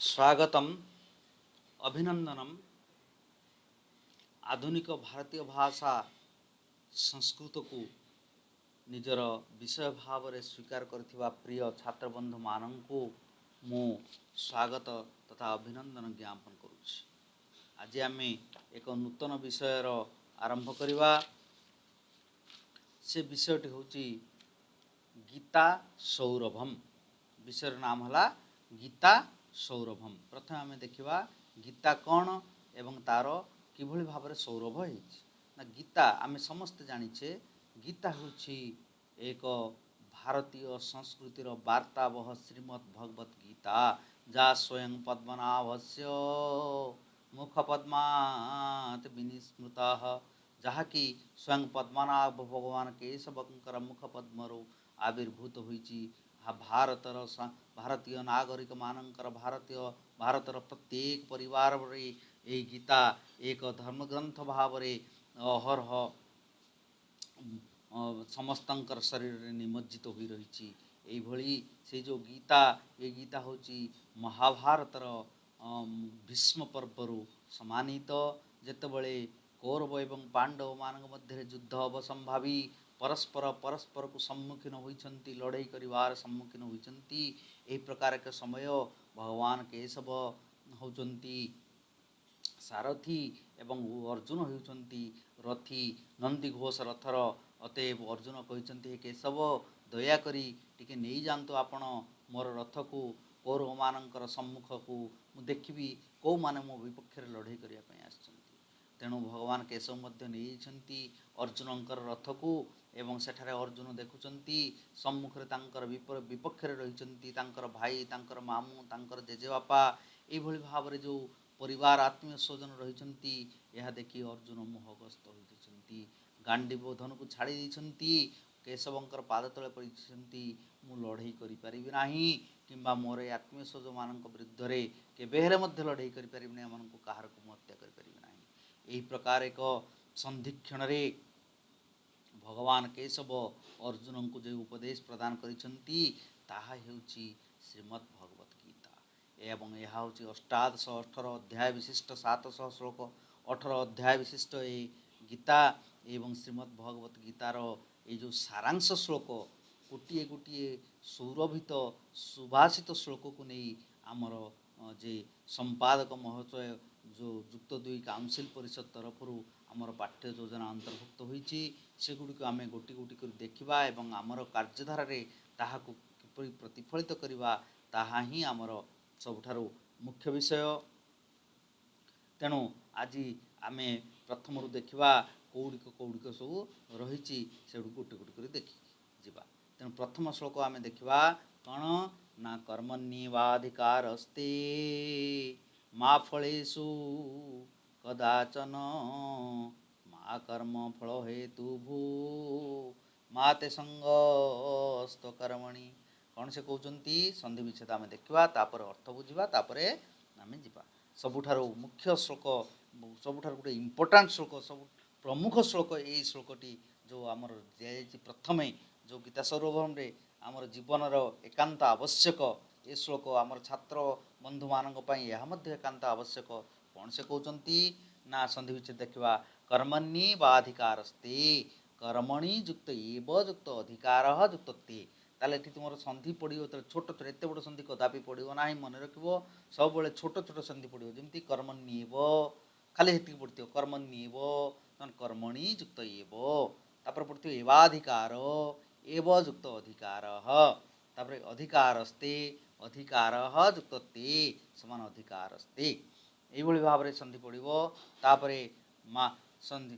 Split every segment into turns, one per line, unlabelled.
स्वागतम अभिनंदनम आधुनिक भारतीय भाषा संस्कृत को निजर विषय भाव में स्वीकार करथिबा प्रिय छात्र बंधु माननकु मु स्वागत तथा अभिनंदन ज्ञापन करुछि। आज आमे एक नूतन विषयर आरंभ करिबा। से विषयटी होछि गीता सौरभम। विषयर नाम हला गीता सौरभम। प्रथम आमे देखिबा गीता कौन एवं तार किभଳି भाବରେ सौरभ ହେଇଛି। ना गीता आमे समस्त जानिछे गीता होछि एक भारतीय संस्कृतिर वार्तावह श्रीमद् भगवत गीता जा स्वयं पद्मनाभस्य मुखपद्मात् विनिस्मृतः जहाँकि स्वयं पद्मनाभ भगवान केशवंकर मुखपद्मरु आविर्भूत होइछि। भारतीय नागरिक मानकर भारतर प्रत्येक परिवार रे ए गीता एक धर्मग्रंथ भाव रे अहरह समस्तंकर शरीर रे निमज्जित होई रहिछि। एई भଳି से जो गीता ये गीता होछि महाभारतर भीष्म पर्वरु सम्मानित जेतेबळे कौरव एवं पांडव मानक मध्य युद्ध अवसंभावी परस्पर को सम्मुखीन होइछन्ति लड़ाई करिवार सम्मुखीन होइछन्ति। एही प्रकार के समय भगवान केशव होउछन्ति सारथी एवं अर्जुन होउछन्ति रथी। नंदी घोष रथर अतएव अर्जुन कहिछन्ति केशव दया करी टिके नै जानतो आपण मोर रथ को कौरव मानकर सम्मुख को मु देखिबी को माने मो विपक्ष रे लड़ाई करिया पय आछन्ति। तेणु भगवान केशव मध्य नहीं अर्जुनकर रथ को एवं सेठारे अर्जुन देखुचंती सम्मुख रे तांकर विपक्ष रे रहिचंती तांकर भाई तांकर मामू तांकर जेजेबापा एई भଳି भाबरे जो परिवार आत्मीय स्वजन रहिचंती यह देखि अर्जुन मोहग्रस्त होइचंती। गांडीव धन को छाड़ी देइचंती केशवंकर पाद तले पड़िचंती मु लड़ाई करि परिबि नाही किंबा मोर आत्मीय स्वजन मानक विरुद्ध रे केबे हेले मध्य लड़ाई करि परिबि नाही मानक काहार को हत्या करि परिबि नाही। एही प्रकार एक संधिक्षण रे भगवान केशव अर्जुन को जो उपदेश प्रदान करिसंती ताहा हेउची श्रीमद् भगवत गीता एवं यह होची अष्टादश 18 अध्याय विशिष्ट 700 श्लोक 18 अध्याय विशिष्ट ए गीता एवं श्रीमद् भगवत गीतार ये जो सारांश श्लोक गोटे गोटे सौरभित सुभाषित श्लोक को नहीं आमर जे संपादक महोदय जो युक्त 2 काउंसिल परिषद तरफ आमर पाठ्य योजना अंतर्भुक्त होइछि सेगुड़ी आम गोटी गोटी कर देखा एवं आमर कार्यधारा ताहाकु किपरि प्रतिफलित करवा ताहा ही आमर सबुठारु मुख्य विषय। तेणु आज आम प्रथम देखा कौड़िक सब रही से गोटे गोटे कर देखी जीवा। तेणु प्रथम श्लोक आम देखा कौन ना कर्मण्येवाधिकारस्ते मा फलेषु कदाचन मा कर्म फल हेतु भू मा ते संगस्त कर्मणि। कौन से कहते संधि विच्छेद आम देखा तापर अर्थ बुझा तापर आम जा। सबुठारु मुख्य श्लोक सबुठारु गोटे इम्पोर्टाट श्लोक सब प्रमुख श्लोक यही श्लोकटी जो आमर दिखाई प्रथमे जो गीता सौरभम रे आमर जीवनर एकांत आवश्यक ये श्लोक आमर छात्र बंधु मानक पई यह मध्य एकांत आवश्यक। कौन से कहते ना संधि विच्छेद देखा कर्मण्ये वाधिकारस्ते कर्मणि युक्त एव युक्त अधिकार युक्त ते ताले तुम संधि पड़ो तो छोट छोट एत बड़ संधि कदापि पड़ो ना मन रखिब सब बड़े छोट छोट संधि पड़ो जमी कर्मण्येव खाली हेतिक पड़ो कर्मण्येव कर्मणि युक्त एव तापर पड़ो एवाधिकार एव युक्त अधिकार तापर अधिकारस्ते अधिकार युक्त ते समान अधिकारस्ते यही भाव में संधि पड़ो। तापर मा संधि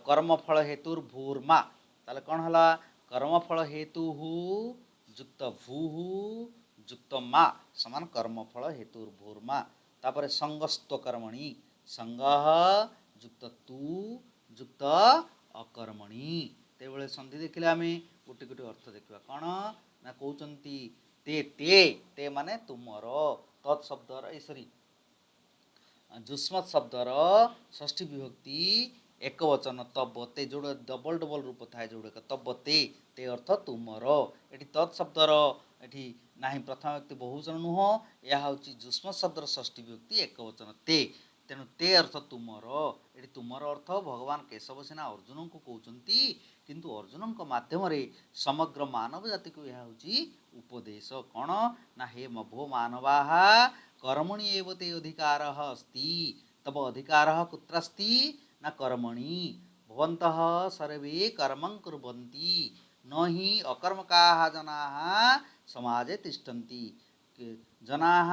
कर्मफल हेतुर्भूर्मा ताले कौन है कर्मफल हेतु युक्त भू युक्त मा समान कर्मफल हेतुर्भूर्मा। तापर संगस्त कर्मणि संग युक्त तू युक्त अकर्मणि ते संधि देखिले आम गोटे गोटे अर्थ देखा कौन ना कहते ते माने तुमर तत्शब्दर सॉरी जुष्मत शब्दर षष्ठी विभक्ति एक वचन तब ते जोड़े डबल डबल रूप थाए जोड़े तब ते अर्थ तुमर ये तत्शब्दर ये ନାହିଁ ପ୍ରଥମ ବ୍ୟକ୍ତି ବହୁବଚନ ନୁହଁ, ଏହା ହେଉଛି ଯୁଷ୍ମ ଶବ୍ଦର ଷଷ୍ଠୀ ବିଭକ୍ତି ଏକବଚନ ତେ। ତେଣୁ ତେ ଅର୍ଥ ତୁମର। ଏଠି ତୁମର ଅର୍ଥ ଭଗବାନ କେଶବ ସିନା ଅର୍ଜୁନଙ୍କୁ କହୁଛନ୍ତି, କିନ୍ତୁ ଅର୍ଜୁନଙ୍କ ମାଧ୍ୟମରେ ସମଗ୍ର ମାନବ ଜାତିକୁ ଏହା ହେଉଛି ଉପଦେଶ। କ'ଣ ନା ହେ ଭୋ ମାନବାଃ କର୍ମଣି ଏବ ତେ ଅଧିକାରଃ अस्ति। तब अधिकारः कुत्र अस्ति न कर्मणि। भवन्तः सर्वे कर्मं कुर्वन्ति न हि अकर्मकाः जनाः समाजे तिष्ठन्ति। जनाः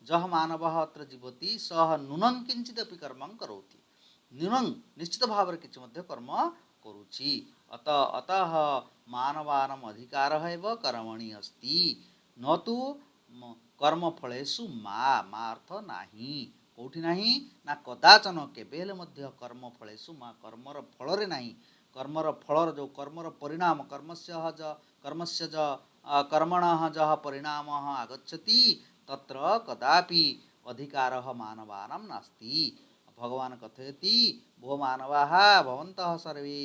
जः मानवः अत्र जीवति सः नूनं किञ्चिदपि कर्मं करोति। न्यूनं निश्चित भाବରେ କିଛି ମଧ୍ୟ କର୍ମ କରୁଛି। अतः मानवानाम् अधिकारः एव कर्मणि अस्ति न तु कर्मफलेषु मा अर्थ ନାହିଁ। କୋଉଠି ନାହିଁ ନା କଦାଚନ କେବେ ହେଲେ ମଧ୍ୟ କର୍ମଫଳେଷୁ ମା କର୍ମର ଫଳରେ ନାହିଁ। କର୍ମର ଫଳର ଯେଉଁ କର୍ମର ପରିଣାମ କର୍ମଣଃ ଯଃ ପରିଣାମଃ ଆଗଚ୍ଛତି ତତ୍ର କଦାପି ଅଧିକାରः ମାନବାନାं ନାସ୍ତି। ଭଗବାନ କଥୟତି ଭୋ ମାନବାଃ ଭବନ୍ତଃ ସର୍ବେ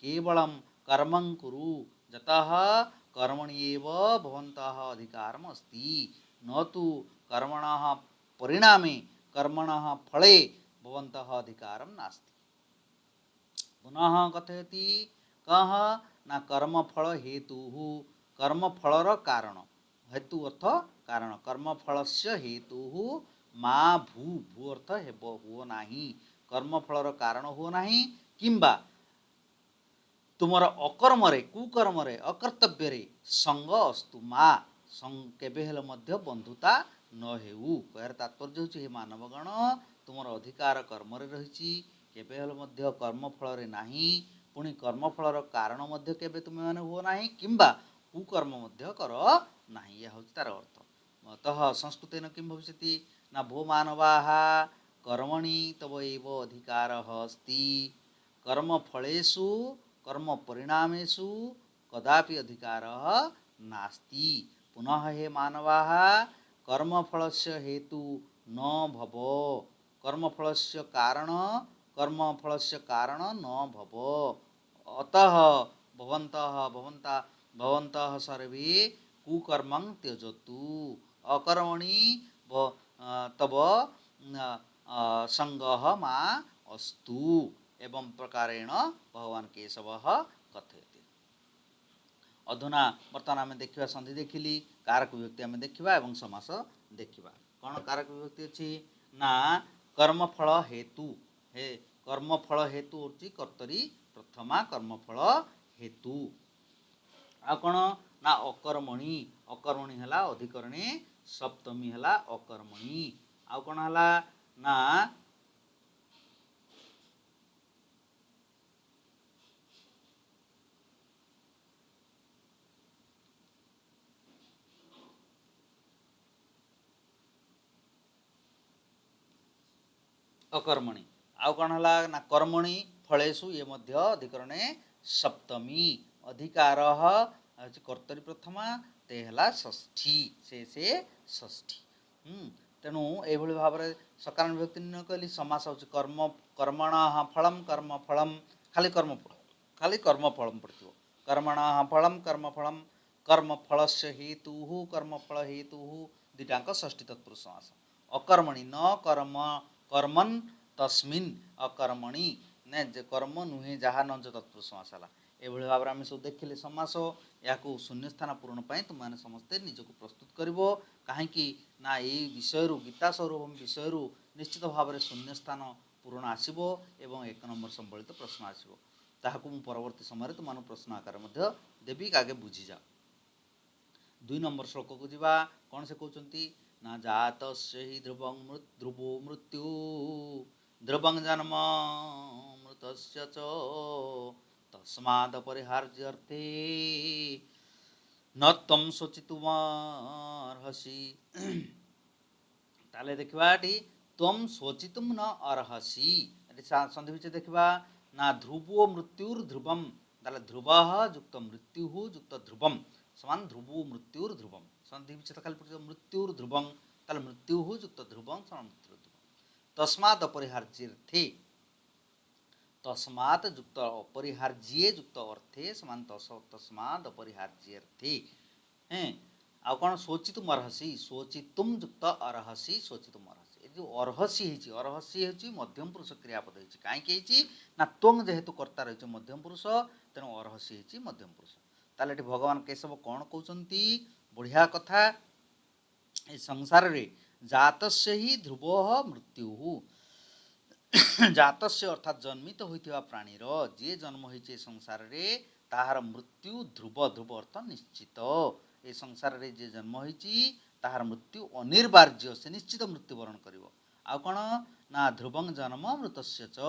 କେବଳଂ କର୍ମଂ କୁରୁ ଯତଃ कर्मणि एव भवन्तः अधिकारम् अस्ति न तु कर्मणः परिणामे कर्मणः फले भवन्तः अधिकारं नास्ति। पुनः कथयति कः ना कर्मफल हेतुः कर्मफलर कारण। हेतु अर्थ कारण। कर्मफलस्य हेतुः मा भू भू अर्थ हेब हुओ नाही। कर्मफलर कारण हुओ नाही किंबा तुमर अकर्मरे कुकर्मरे अकर्तव्यरे संग अस्तु मा केबे हेले मध्य बंधुता न हेउ। कहर तात्पर्य होछि हे मानवगण तुमर अधिकार कर्मरे रहिछि, केबे हेले मध्य कर्मफलरे नाही। पुणी कर्मफलर कारण मध्य केबे तुमे माने हुओ नाही किंबा कुकर्म मध्य कर नाही। यह होछि तार अर्थ। अतः संस्कृतेन किं भविष्यति ना भो मानवाः कर्मणि तव एव अधिकारः अस्ति कर्मफलेषु कर्म परिणामेषु कदापि अधिकारः नास्ति। पुनः हे मानवाः कर्मफलस्य हेतु न भव कर्मफलस्य कारण न भव। अतः भवन्तः सर्वे कुकर्मं त्यजतु अकर्मणि तव संगः मा अस्तु। एवं प्रकारेण भगवान केशवः कथयति। अधुना वर्तमान आम देखा संधि देखिली कारक विभक्ति आम देखा एवं समास देखा। कौन कारक विभक्ति अच्छी ना कर्मफल हेतु हे कर्मफल हेतु होची कर्तरी प्रथमा कर्मफल हेतु। आ कौन ना अकर्मणि अकर्मणि है अधिकरणे सप्तमी है अकर्मणि। आ कौन है ना अकर्मणि। आउ कौन है ना कर्मणि फलेषु ये मध्य अधिकरणे सप्तमी अधिकार कर्तरी प्रथमा ते है षष्ठी से षष्ठी। तेणु ये भाव में सकारण विभक्ति निर्णय कहली समास हो कर्मण फलम कर्मफलम खाली कर्मफलम पड़ो कर्मण फलम कर्मफलम कर्मफल से हेतु कर्मफल हेतु दुटाक षष्ठी तत्पुरुष समास। अकर्मणि न कर्म कर्मन तस्मिन् अकर्मणि ने कर्म नुहे जहाँ न तत्पुरुष समास है। एभली भाव में आम सब देखिले समास या शून्यस्थान पूरण पर तुमने समस्ते निजक प्रस्तुत कर कहीं ना ये विषय गीता स्वरूप विषय निश्चित भाव में शून्यस्थान पूरण आसो एवं 1 नंबर संबलित प्रश्न आसो ताकू मु परवर्ती समय तुम प्रश्न आकार देवी आगे बुझी जाओ। 2 नंबर श्लोक को जीवा कौन से कहते ना जात ही ध्रुवो मृत्यु ध्रुवं जन्म मृत तस्मादपरिहार्यर्थे न तम शोचितुमर्हसि। ताले देखा तम शोचितुम न अर्हसि संधि विच्छेद देखा ना ध्रुवो मृत्युर्ध्रुवम ताले ध्रुव युक्त मृत्यु युक्त ध्रुवम समान ध्रुवो मृत्युर्ध्रुवम संधि विच्छेद खाली मृत्युर्ध्रुवं ताले मृत्यु युक्त ध्रुवं समान मृत्युर्ध्रुवम। तस्मात् अपरिहार्यर्थे तस्मात् युक्त अपरिहार्ये युक्त अर्थे समान तस्मात् अपरिहार्यर्थे हैं आउ कौन शोचितुम अर्हसि शोचितुम युक्त अर्हसि शोचितुम अर्हसि ए जो अर्हसि हेछि अर्हसि हेछि मध्यम पुरुष क्रियापद हेछि काहे कि हेछि ना त्वं जेहेतु कर्ता रहिछि मध्यम पुरुष तेणु अर्हसि हेछि मध्यम पुरुष ताले एठी भगवान केशव कौन कहउचंती बढ़िया कथा ए संसार रे जातस्य ही ध्रुवः मृत्यु जातस्य अर्थात जन्मित होइथिबा प्राणीर जे जन्म होइछे संसार रे ताहार मृत्यु ध्रुव ध्रुव अर्थ निश्चित ए संसार रे जे जन्म होइछि ताहार मृत्यु अनिवार्य से निश्चित मृत्युवरण करिवो आ कोन ना ध्रुवं जन्म मृतस्य च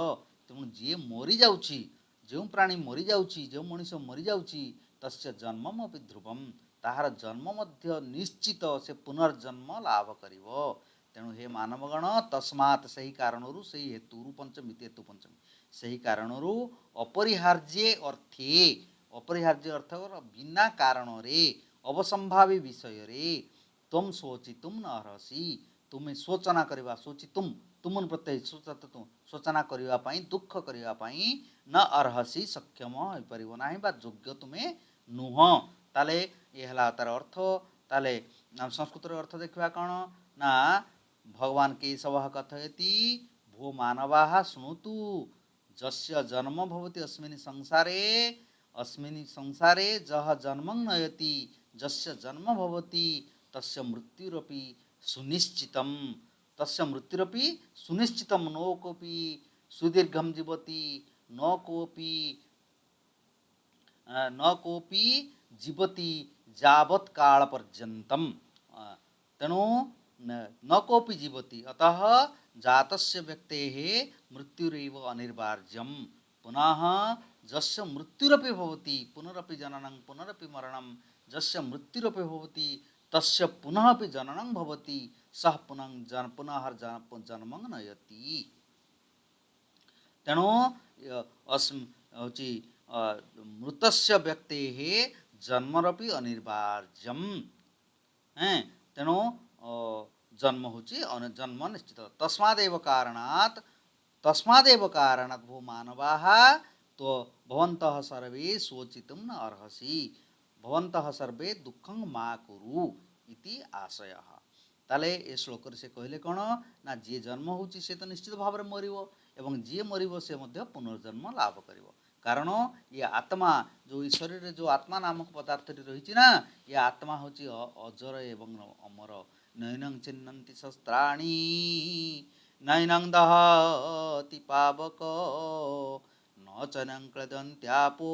तेणु जे मरि जाउछि जो प्राणी मरि जाउछि जो मनुष्य मरि जाउछि तस्य जन्मम अपि ध्रुवम ताहार जन्म मध्य निश्चित से पुनर्जन्म लाभ करिवो तेणु हे मानवगण तस्मात् सही कारणरू सही हेतुरू पंचमी हेतु पंचमी सही कारणरू अपरिहार्य अर्थे अपरिहार्य अर्थ बिना कारण रे अवसंभावी विषय रे तुम सोचितुम न अर्हसि तुम्हें सोचना करवा सोचितुम तुमन प्रत्यय सोचना करबा पई दुख करबा पई न अर्हसि सक्षम होई परिबो नाही बा योग्य तुम्हें नुह ताले ये हला तार अर्थ ताले संस्कृत रे अर्थ देखिबा कोन ना भगवान केशव कथयति भो मानवाः शृणुतु जस्य जन्म भवति अस्मिन् संसारे जह जन्मं नयति जस्य जन्म भवति तस्य मृत्युरपि सुनिश्चितम् तस्य मृत्युरपि सुनिश्चितं नो कोपि सुदीर्घं जीवति न कोपि जीवति यावत् काल पर्यन्तम तेणु न कोपि जीवति अतः जातस्य व्यक्तेः मृत्युरेव अनिवार्यम् पुनः जस्य मृत्युरपि भवति पुनरपि जननं पुनरपि मरणं जस्य मृत्युरपि भवति तस्य पुनः अपि जननं भवति सः पुनः जन्मं नयति तेणु हौचि मृतस्य व्यक्तेः जन्मरपि अनिवार्यम् तेणु जन्म होची जन्म निश्चित तस्मादेव कारणात् भो मानवाः तो भवन्तः सर्वे शोचितुं न अर्हसि भवन्तः सर्वे दुःखं मा कुरु इति आशयः ताले ए श्लोक से कहले कौन ना जी जन्म होची से तो निश्चित भाव में मरिबो एवं जी मरिबो से मध्य पुनर्जन्म लाभ करिवो कारण ये आत्मा जो ई शरीर रे जो आत्मा नामक पदार्थ रही ना ये आत्मा होची अजर एवं अमर नैनं चिन्नन्ति शस्त्राणि नैनं दहति पावक न चनं क्लदन्त्यापो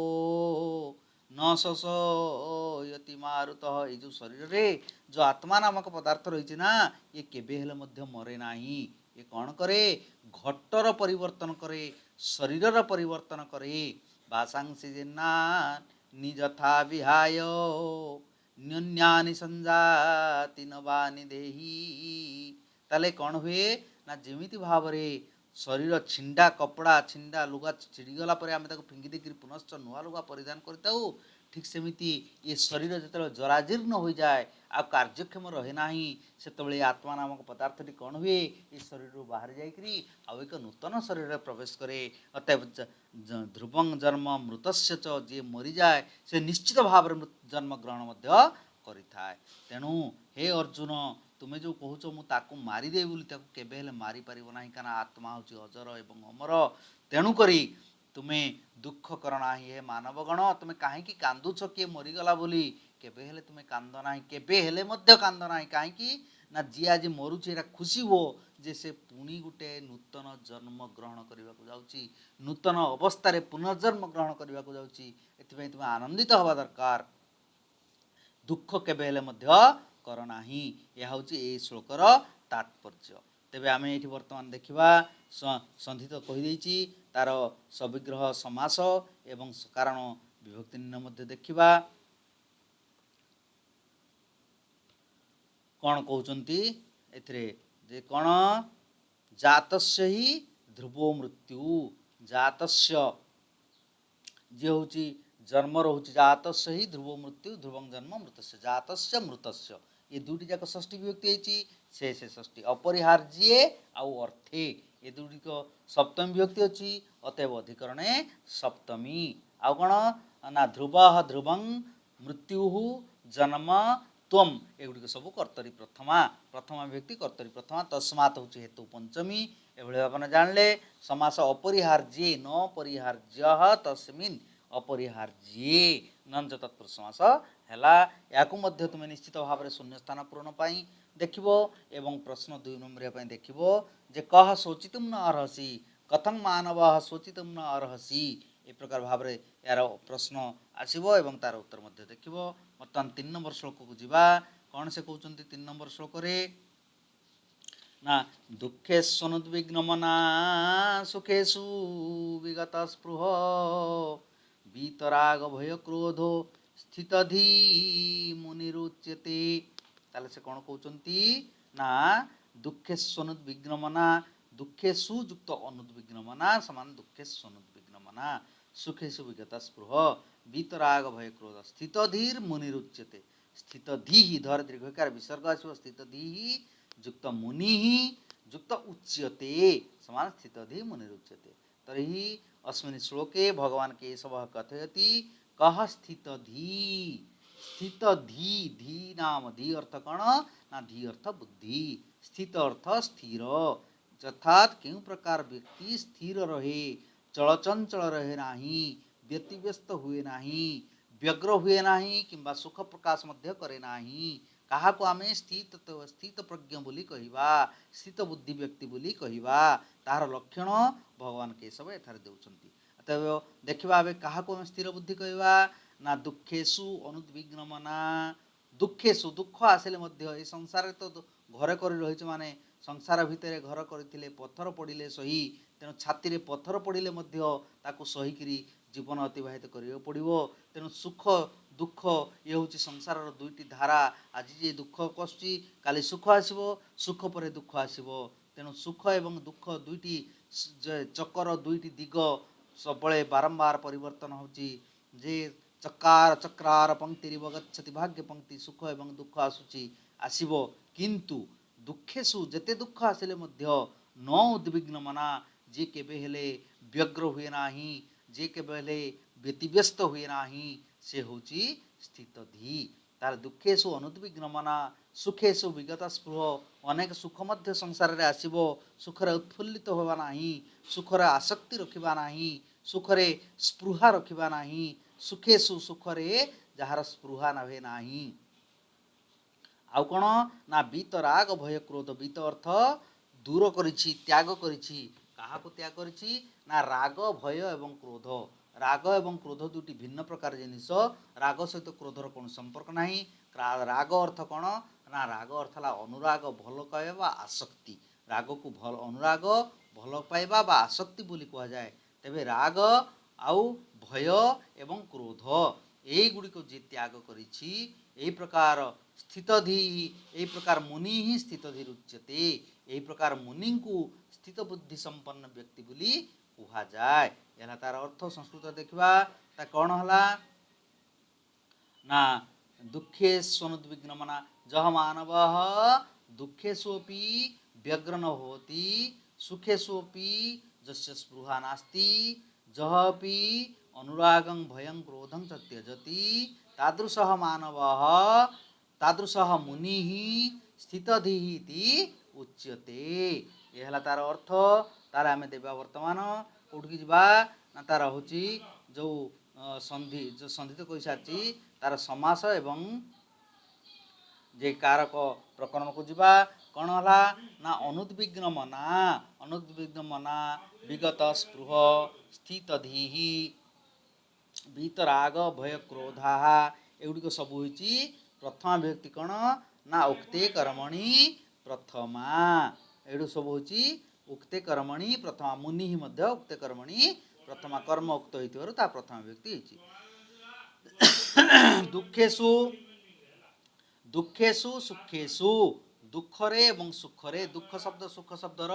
न शोषयति मारुतः ये जो शरीर रे जो आत्मा नामक पदार्थ रही ना ये केबे हेले मध्य मरे नाही ये कौन करे घट्टर परिवर्तन करे शरीरर परिवर्तन करे वासांसि जिन्नानि निजथा विहाय न्यून्यानि संजाति नवानि देहि ताले कौन हुए ना जेमिति भाव रे शरीर छिंडा कपड़ा छिंडा लुगा छिड़गला पर आम फिंगी देकर पुनश्च नुआ लुगा परिधान करताऊ ठीक सेमिति ये शरीर जो जराजीर्ण हो जाए आ कार्यक्षम रहे ना से आत्मा नामक पदार्थटी कौन हुए ये शरीर बाहर जाकरी एक नूतन शरीर प्रवेश करे अतएव ध्रुवं जन्म मृतस्य च जे मरी जाए से निश्चित भाव जन्म ग्रहण करिथाए तेणु हे अर्जुन तुम्हें जो कहूच मुझे मारिदे केबे मारी पारिबो नाही काना आत्मा होची अजर एवं अमर तेणुकरी तुम्हें दुख करना ही है मानवगण तुम्हें कहीं कांदुच किए मरीगला बोली केबे हेले तुम्हें कांद ना केबे हेले मध्य कांद ना कहीं ना जी आज मरुचे खुशी हो जे से पुणी गुटे नूतन जन्म ग्रहण करने को जाउची नूतन अवस्था पुनर्जन्म ग्रहण करने को जाउची एथिपई तुम्हें आनंदित हवा दरकार दुख केबे हेले मध्य करना ही यह होची ए श्लोकर तात्पर्य तेबे आमे एठी वर्तमान देखिबा संधि तो कहि देछि तार सविग्रह समास एवं कारण विभक्ति मध्य देखिबा कौन कहउचंती एथिरे जे कौन जातस्य ही ध्रुवो मृत्यु जातस्य जे होची जन्म रोची जातस्य ही ध्रुवो मृत्यु ध्रुवं जन्म मृतस्य जातस्य मृतस्य ये दुटी जाक षष्ठी विभक्ति होती से षष्ठी अपरिहार्ये आउ अर्थे ये दुटी को सप्तमी विभक्ति अच्छी अतएव अधिकरणे सप्तमी आउ कौन ना ध्रुव ध्रुवं मृत्यु जन्म त्वम एगुड़िक सब कर्तरी प्रथमा प्रथमा विभक्ति कर्तरी प्रथमा तस्मात् हूँ हेतु पंचमी एभली भाव जानले समास अपरिहार्ये न परिहार्य तस्मिन् अपरिहार्ये नंज तत्पुरुष समास है या तुम निश्चित भाव में शून्य स्थान पूरण पाई देखिबो एवं प्रश्न 2 नंबर देखिबो जे कह शोचितुम न अर्हसि कथं मानव शोचितुम न अर्हसि ए प्रकार भाव में यार प्रश्न आसीबो एवं तार उत्तर मध्य देखिबो। बर्तमान 3 नंबर श्लोक को जीवा कौन से कहते 3 नंबर श्लोक रे ना दुःखेष्वनुद्विग्नमना सुखेषु विगत स्पृह वीतराग भय क्रोधो स्थितधि मुनिरुच्यते ताले से कौन कहते ना दुःखेष्वनुद्विग्नमना दुःखेषु युक्त अनुद्विग्नमना समान दुःखेष्वनुद्विग्नमना सुखेषु विगत स्पृह वीतराग भय क्रोध स्थितधीर मुनिरुच्यते स्थितधि धर दीर्घकार विसर्ग आसो स्थितधि युक्त मुनि युक्त उच्यते समान स्थितधि मुनिरुच्यते तर्हि अस्मिन् श्लोके भगवान केशव कथयति कह स्थितधि स्थितधि धी नाम धी अर्थ कण ना धी अर्थ बुद्धि स्थित अर्थ स्थिर अर्थात क्यों प्रकार व्यक्ति स्थिर रहे चलचंचल रहे नाही व्यतिव्यस्त हुए नाही व्यग्र हुए नाही किंबा सुख प्रकाश मध्य करे नाही कहा को आमे स्थित प्रज्ञ बोली कहिबा स्थित बुद्धि व्यक्ति बोली कहिबा तार लक्षण भगवान केशव एथारे देउछंती। अतः देखिबा आबे कहा को आमे स्थिर बुद्धि कहिबा ना दुःखेषु अनुद्विग्नमना दुःखेषु दुःख आसिले मध्य ए संसार तो घरे करि रहिछ माने संसार भितर घर करथिले पत्थर पड़िले सही तेणु छाती रे पत्थर पड़िले मध्य ताकू सही करी जीवन अतिबाहित करियो पड़िबो तेणु सुख दुख ये हूँ संसार दुईटी धारा आज जे दुख कषुची काली सुख आसो सुख पर दुख आसो तेणु सुख एवं दुख दुईटी चक्कर दुईटी दिग सब बारंबार परिवर्तन होची जे चक्कार चक्रार पंक्ति गच्छति भाग्य पंक्ति सुख एवं दुख आसुची आसो किंतु दुखेशु जेते दुख आसिले मध्य न उद्विग्न मना जे केबे हेले व्यग्र हुए नाही जे केबे हेले व्यतिव्यस्त हुए नाही से होची स्थित धी तार दुखेशु अनुद्विग्न मना सुखेशु विगत स्पृह अनेक सुख मध्य संसार रे आसीबो सुख रे उत्फुल्लित होबा नाही सुख रे आसक्ति रखिबा नाही सुख रे स्पृहा रखिबा नाही सुखेशु सुख रे जहार स्पृहा नहे नाही आउ कोन ना बीत राग भय क्रोध बीत अर्थ दूर करिछि त्याग करिछि कहा को त्याग करिछि ना राग भय एवं क्रोध राग एवं क्रोध दुटी भिन्न प्रकार जिनिस राग सहित क्रोधर कौन संपर्क नाही राग अर्थ कौन ना राग अर्थ ला अनुराग भल पाइबा आसक्ति राग को भल अनुराग भल पाइबा बा आसक्ति बोली कहा जाए तेबे राग आउ भय एवं क्रोध एई गुडी को जे त्याग करिछि एई प्रकार स्थितधि एई प्रकार मुनि ही स्थितधि उच्यते एई प्रकार मुनि को स्थित बुद्धि संपन्न व्यक्ति बोली कहा जाए याला तार अर्थ संस्कृत देखिबा ता कौन हला ना दुःखेष्वनुद्विग्न मना जह मानव दुःखेष्वपि व्यग्र न होति सुखेष्वपि जस्य स्पृहा नास्ति जहपि अनुरागं भयं क्रोधं च त्यजति तादृशः मानवः तादृशः मुनिः स्थितधिः इति उच्यते ये हला तार अर्थ तार आमे देबा वर्तमान कोठी जिबा ना तार होची जो संधि तो कहि सारची तार समास एवं जे कारक प्रकरण को जिबा कौन हला ना अनुद्विग्न मना विगत स्पृह स्थितधिः वीतराग भय क्रोधा एगुड़ी सब होची प्रथमा विभक्ति कौन ना उक्ते कर्मणि प्रथमा एडू सब होची उक्ते कर्मणि प्रथमा मुनि ही मध्य उक्ते कर्मणि प्रथमा कर्म उक्त होइतिबारु ता प्रथमा विभक्ति होची दुःखेषु सुखेषु दुखरे एवं सुखरे दुख शब्दर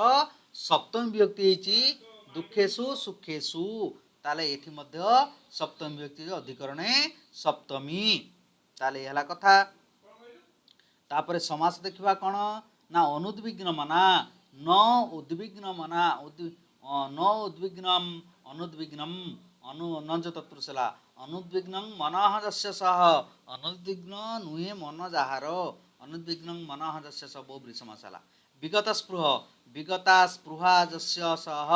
सप्तमी विभक्ति होची दुःखेषु सुखेषु ताले एठी मध्य सप्तमी विभक्ति अधिकरणे सप्तमी ताले हला कथा तापरे समास देखिबा कोन ना अनुद्विग्न मना न उद्विग्न मना न उद्विग्नम अनुद्विग्नम अनु नंज तत्पुरुषला अनुद्विग्नं मनः यस्य सः अनुद्विग्न नुहे मन जाହାର अनुद्विग्नं मनः यस्य सः बहु वृषमशाला विगत स्पृह विगता स्पृहा यस्य सः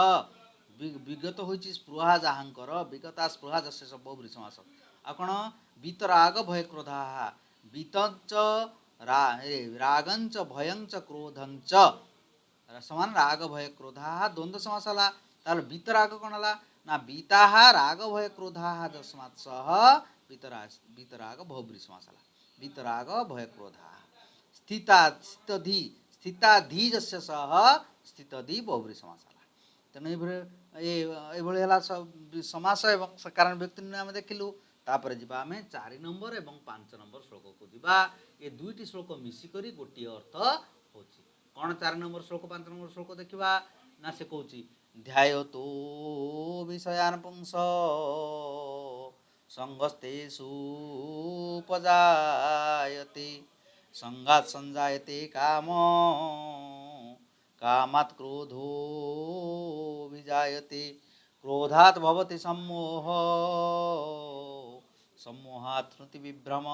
विगत होइछि स्पृहा जाहांकर विगता स्पृहा यस्य सः बहु वृषमास आ कोन वितराग भय क्रोधाः वितञ्च रागञ्च भयञ्च क्रोधञ्च समान राग भय क्रोधाः द्वंद्व समास हला ताहले वितराग कोन हला ना बीताः राग भय क्रोधाः तस्मात् सह वितराग बहुब्री समास हला वितराग भय क्रोधाः स्थिताधि यस्य सह स्थितधि बहुब्री समास हला तेणु एभଳି ହେଲା समास एवं कारण व्यक्ति आम देखिलु तापर जिबा आमे 4 नंबर एवं 5 नंबर श्लोक को जिबा ए दुईटी श्लोक मिसिकरी गोटी अर्थ होची कौन 4 नंबर श्लोक 5 नंबर श्लोक देखा ना से कौच ध्यायतो विषयान पुंस संगस्तेषु उपजायते संगात संजायते काम कामात् क्रोधो विजायते क्रोधात् भवति सम्मोह सम्मोहात् स्मृति विभ्रम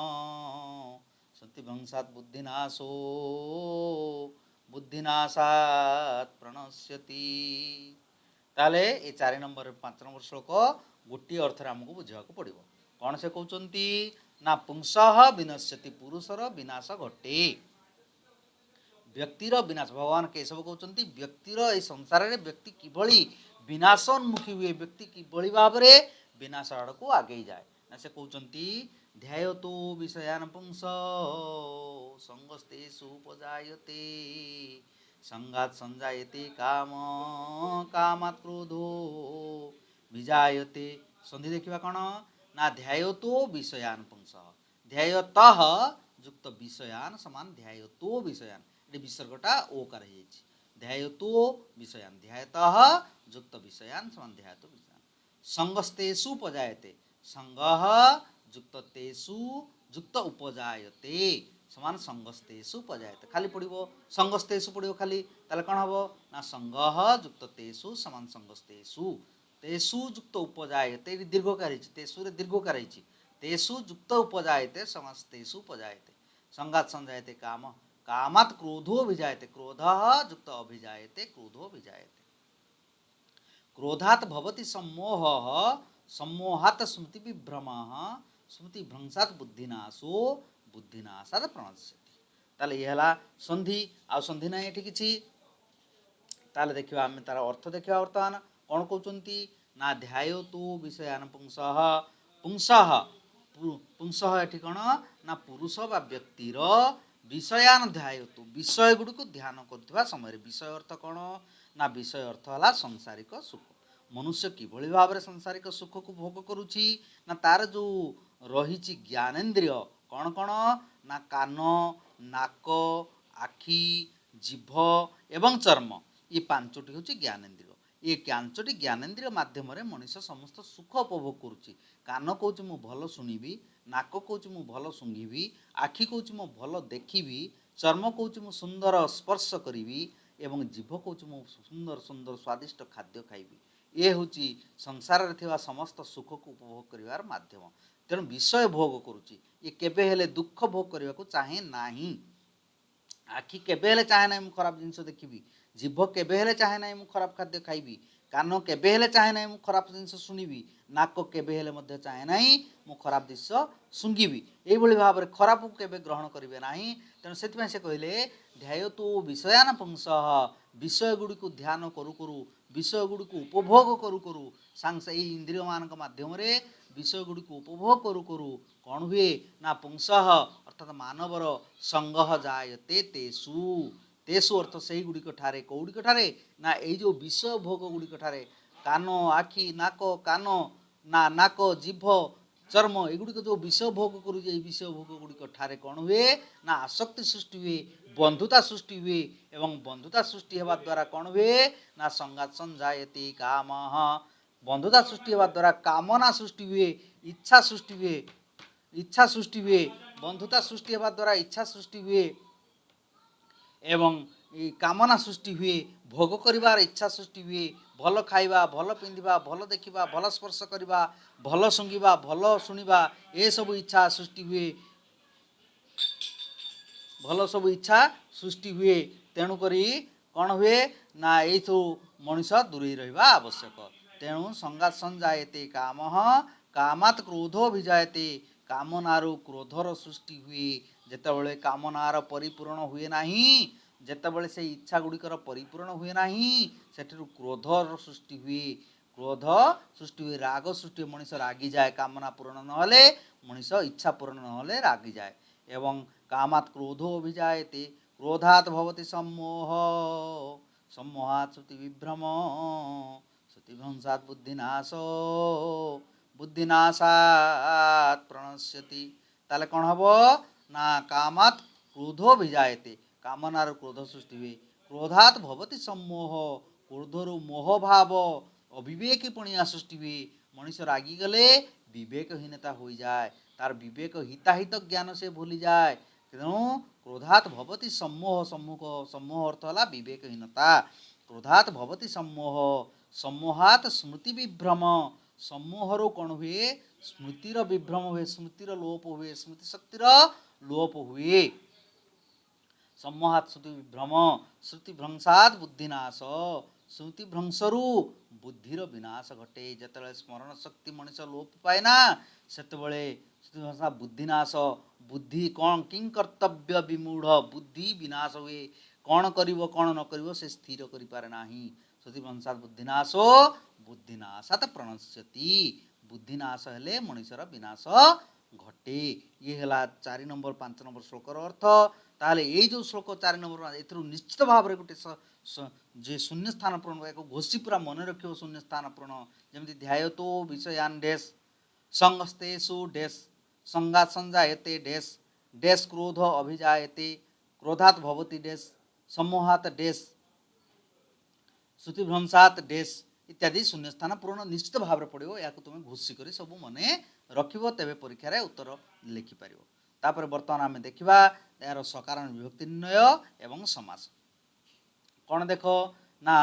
स्मृति भंसात् बुद्धिनाशो बुद्धिनाशात् प्रणश्यति ताले ये 4 नंबर 5 नंबर श्लोक गोटी अर्थ आमको बुझा पड़ो कौन से कहते ना पुंसः विनश्यति पुरुषर विनाश घटे व्यक्तिर विनाश भगवान केशव कहते व्यक्तिर ए संसार में व्यक्ति किभली विनाशोन्मुखी हुए व्यक्ति किभली भाव में विनाश आड़ को आगे जाए ना से कहते ध्यायतो विषयान पुंस संगस्तेषु उपजायते संगात संजायते काम कामात् क्रोधो विजायते संधि देखिबा कौन ना ध्यायतो विषयान पुंस ध्यायतः युक्त विषयान समान ध्यायतो विषयान ये विसर्गटा ओकार है ध्यायतो विषयान ध्यायतः युक्त विषयान समान ध्यायतो विषयान संगस्तेषु उपजायते संगः युक्त तेषु युक्त उपजायते समान संगस्तेषु उपजायते खाली पड़ो संगस्तेषु पड़ो खाली ताले कौन हम ना संगः युक्त तेषु समान संगस्तेषु तेषु युक्त उपजायते दीर्घकार तेषु दीर्घकार तेषु युक्त उपजायते समस्तेषु उपजायते संगात संजायते काम कामात् क्रोधो विजायते क्रोधः युक्त अभिजायते क्रोधो विजायते क्रोधात् भवति सम्मोहः सम्मोहात् स्मृति विभ्रमः स्मृति भ्रंशात् बुद्धिनाशो बुद्धिनाशात् प्रणश्यति ताले ये हला संधि आ संधि ना एठी किछि ताले देखिबा आमे तार अर्थ देखिबा वर्तमान कोन कहउचंती ना ध्यायतो विषयान पुंसः पुंसः पुंसः एठी कोन ना पुरुष बा व्यक्तिर विषयान ध्यायतो विषय गुडी को ध्यान करथवा समय विषय अर्थ कोन ना विषय अर्थ हला सांसारिक सुख मनुष्य किभली भाव में सांसारिक सुख को भोग करुछि ना तार जो रही ज्ञानेन्द्रिय कौन कौन ना कान नाक आखि जीभ एवं चर्म ये पांचटी हूँ ज्ञानेन्द्रिय ये पांचटी ज्ञानेन्द्रिय माध्यम मनुष्य समस्त सुख उपभोग करुच्ची कान कौच मु भल शुणिबी नाक कौच मु भल शुंघिबी आखि कौच मु भल देखिबी चर्म कौच मु सुंदर स्पर्श करी एवं जीभ कौच मु सुंदर सुंदर स्वादिष्ट खाद्य खाइबी ये हूँ संसार में समस्त सुख को उपभोग करिवार माध्यम तेणु विषय भोग करुच्ची ये केबे हेले दुख भोग करने को चाहे नाही आखि केबे हेले चाहे ना खराब जिनस देखी जीभ केबे हेले चाहे ना खराब खाद्य खाइबी कान केबे हेले चाहे ना खराब जिनस शुणिबी नाक केबे हेले मध्य चाहे ना मु खराब दृश्य शुंघिबी एभली भाव में खराब को केबे ग्रहण करिवे नाही तेणु सेतिपय से कहले ध्यायतो विषयान पुंसः विषय गुडी को ध्यान करू करू विषय गुडी को उपभोग करू करू सांस इंद्रिय मान माध्यम विषय गुडी को उपभोग करू करू कौन हुए ना पुंसः अर्थात मानवर संगह जायते तेसु तेसु अर्थ से गुड़िक ठारे कौड़िक ठारे ना ये जो विषय भोग गुड़िक ठारे कान आखि नाक कान ना नाक जीभ चर्म एगुड़िक जो विषय भोग करुचे विषय भोग गुड़िक ठारे कौन हुए ना आसक्ति सृष्टि हुए बंधुता सृष्टि हुए एवं बंधुता सृष्टि होगा द्वारा कौन हुए ना संगात संजायते काम बंधुता सृष्टि होगा द्वारा कामना सृष्टि हुए इच्छा सृष्टि हुए बंधुता सृष्टि होगा द्वारा इच्छा सृष्टि हुए एवं कामना सृष्टि हुए भोग करिवार इच्छा सृष्टि हुए भल खाइबा भल पिंधिबा भल देखिबा भल स्पर्श करवा भल सुंघिबा भल शुणिबा ए सब इच्छा सृष्टि हुए भल सब इच्छा सृष्टि हुए तेणुक कौन हुए ना यू मनीष दूरे रहा आवश्यक तेणु संगात संजायते काम कामात क्रोधो भिजायते कामनारू क्रोधर सृष्टि हुए जेतेबेले कामनार परिपूरण हुए नहीं जेतेबेले से इच्छा गुड़िकर परिपूरण हुए नहीं सेठू क्रोधर सृष्टि हुए क्रोध सृष्टि हुए राग सृष्टि हुए मनीष रागी जाए कामना पूरण नहले मनीष इच्छा पूरण नहले रागी जाए एवं कामात् क्रोधो अभिजायते क्रोधात् भवति सम्मोह सम्मोहात् श्रुति विभ्रम श्रुतिभ्रंशात् बुद्धिनाशो बुद्धिनाशात् प्रणश्यति ताले कौन हबो ना कामात् क्रोधो अभिजायते कामनार क्रोध सृष्टि हुए क्रोधात् भवति सम्मोह क्रोधरु मोह भाव अविवेकीपणिया सृष्टि हुए मनीष रागी गले विवेकहीनता हो जाए तार विवेक हिताहित ज्ञान से भूली जाए तेणु क्रोधात् भवति सम्मोह सम्मोह अर्थ है विवेकहीनता क्रोधात् भवति सम्मोह सम्मोहात् स्मृति विभ्रम सम्मोहरु कौन हुए स्मृतिर विभ्रम हुए स्मृतिर लोप हुए स्मृति शक्तिर लोप हुए सम्मोहात् श्रुति विभ्रम श्रुति भ्रंशात् बुद्धिनाश श्रुति भ्रंशरु बुद्धिर विनाश घटे जिते स्मरण शक्ति मनीष लोप पाए ना सेतबले बुद्धिनाश बुद्धि कौन किं कर्तव्य विमूढ़ बुद्धि विनाश हुए कौन करिवो कौन न करिवो से स्थिर करि पारे नाही श्रुति भ्रंशात् बुद्धिनाशो बुद्धिनाशात् प्रणश्यति बुद्धिनाश हेले मनीषर विनाश घटे ये है 4 नंबर 5 नंबर श्लोकर अर्थ ताले ये जो श्लोक 4 नंबर एथरु निश्चित भाव गोटे जे शून्य स्थान पूरण या घोषी पूरा मन रखियो शून्य स्थान पूरण जमी ध्याय तो विषयान डैश संगस्तेषु डैश संगात संजायते डैश डैश क्रोध अभिजायते क्रोधात् भवति डैश सम्मोहात् डैश श्रुतिभ्रंशात् डैश इत्यादि शून्य स्थान पूरण निश्चित भाव पड़ो या तुम घोषी कर सब मन रखिबो तेबे परीक्षा रे उत्तर लिखि पारिबो तापर वर्तमान आमे देखिबा यार सकारण विभक्ति निर्णय एवं समास कौन देख ना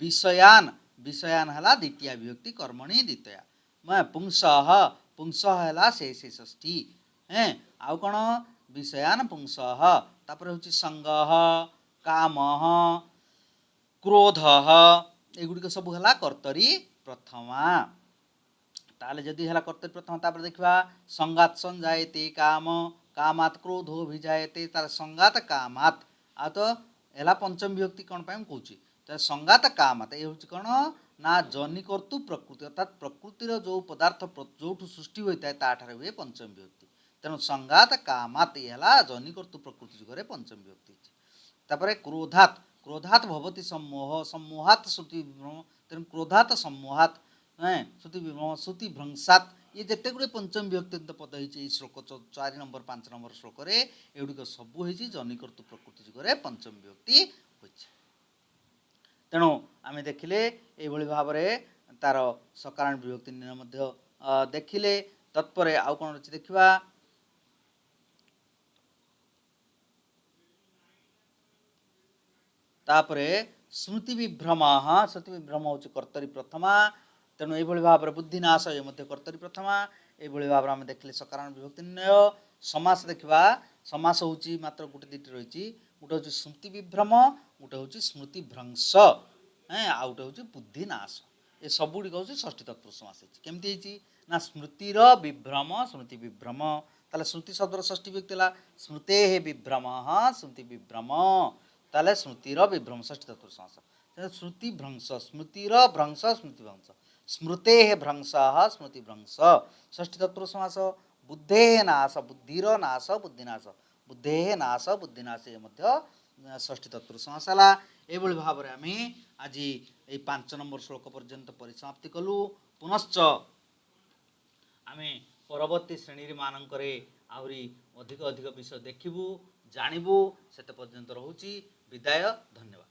विषयान विषयान है द्वितीय विभक्ति कर्मणि द्वितीय मैं पुंसः पुंसः है शेष षष्ठी हैं आउ कौन विषयान पुंसः तापर होची संगः कामः क्रोधः एगुड़िक सब है कर्तरी प्रथमा ताले जदि है कर्तरी प्रथमा तापर देखा संगात संजायते काम कामात् क्रोधो भिजायते तार संगात कामात् आ तो एला पंचम विभक्ति कौन पाए कहूँ तो संगात कामात् ये हूँ कौन ना जनिकर्तु प्रकृति अर्थात प्रकृतिर जो पदार्थ जो सृष्टि होता है ताठार हुए पंचम विभक्ति तेणु संगात कामात् ये जनिकर्तु प्रकृति जुगरे पंचम विभक्ति तापर क्रोधात् क्रोधात् भवति सम्मोह सम्मोहात् श्रुति विभ्रम तेणु क्रोधात् सम्मोहात् श्रुति विभ्रम श्रुति भ्रंशात् ये जिते गुड़े पंचम विभक्ति पद होती श्लोक 4 नंबर 5 नंबर श्लोक एगुड़िक सब हो जनिकर्तु प्रकृति जुगरे पंचम विभक्ति होती तेणु आम देखिले ये भाव में तार सकाराण विभक्ति निर्णय देखिले तत्पर आउ कौन अच्छी देखा तापरे स्मृति विभ्रम हूँ कर्तरी प्रथमा तेणु ये भाव में बुद्धिनाश ये कर्तरी प्रथमा ये भाव में देखिले सकाराण विभक्ति निर्णय समास देखा समास हूँ मात्र गोटे दुटी रही गोटे हूँ स्मृति विभ्रम गोटे हूँ स्मृति भ्रंश आ गोटे हूँ बुद्धिनाश ये सबुड़ हूँ षष्ठी तत्पुरुष समास केमती ना स्मृतिर विभ्रम स्मृति विभ्रम ताले स्मृति शब्दर षष्ठी व्यक्ति है स्मृते विभ्रम स्मृति विभ्रम ताले स्मृतिर विभ्रम षष्ठी तत्पुरुष समास श्रुति भ्रंश स्मृतिर भ्रंश स्मृति भ्रंश स्मृते भ्रंश स्मृति भ्रंश षष्ठी तत्पुरुष समास बुद्धे नाश बुद्धिर नाश बुद्धिनाश बुद्धे नाश बुद्धिनाश ये षष्ठी तत्पुरुष समास है ये भाव में आम आज ये 5 नंबर श्लोक पर्यंत परिसमाप्ति कलु पुनश्च आम परवर्ती श्रेणी मानक आहरी अधिक अधिक विषय देखू जानबू से पर्यंत रोची विदाय धन्यवाद।